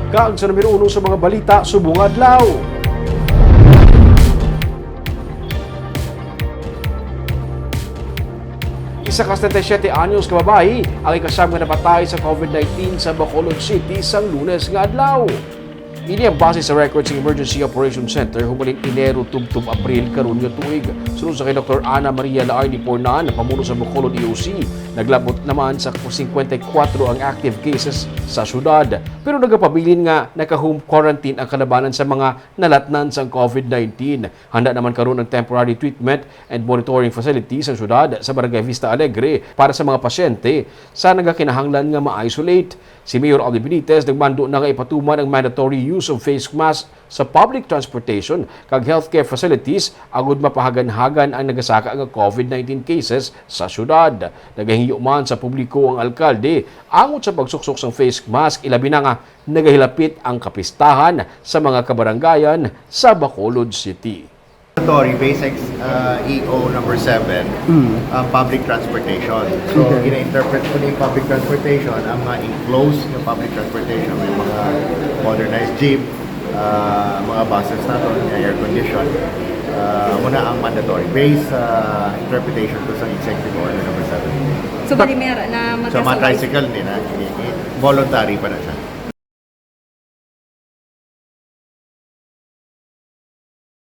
Kaag sa numero 1 sa mga balita, subong adlaw. Isa ka 77 anyos ka babae ang ikasam nga napatay sa COVID-19 sa Bacolod City sang Lunes nga adlaw. Ini ang base sa records ng Emergency Operations Center humaling Enero tubtub Abril karon nga tuig. Sunod sa kay Dr. Ana Maria Laardi Pornan, pamuno sa Bacolod EOC, naglabot naman sa 54 ang active cases sa syudad. Pero nagapabilin nga naka-home quarantine ang kalabanan sa mga nalatnan sa COVID-19. Handa naman karon ang temporary treatment and monitoring facilities sa syudad sa Barangay Vista Alegre para sa mga pasyente sa nagakinahanglan nga ma-isolate. Si Mayor Aldi Benitez nagmando na nga ipatuman ang mandatory use of face mask sa public transportation kag healthcare facilities agud mapahagan-hagan ang nagasaka nga COVID-19 cases sa syudad. Nagahingi man sa publiko ang alkalde angot sa pagsuksok ng face mask ilabi na nga nagahilapit ang kapistahan sa mga kabaranggayan sa Bacolod City. Basics EO number 7, public transportation. So, ina-interpret ko na yung public transportation, ang mga enclosed yung public transportation, may mga modernized jeep, mga buses na ito, air condition. Muna ang mandatory based interpretation ko sa Executive Order number 7. So, balimera na So, mga tricycle din, voluntary pa na siya.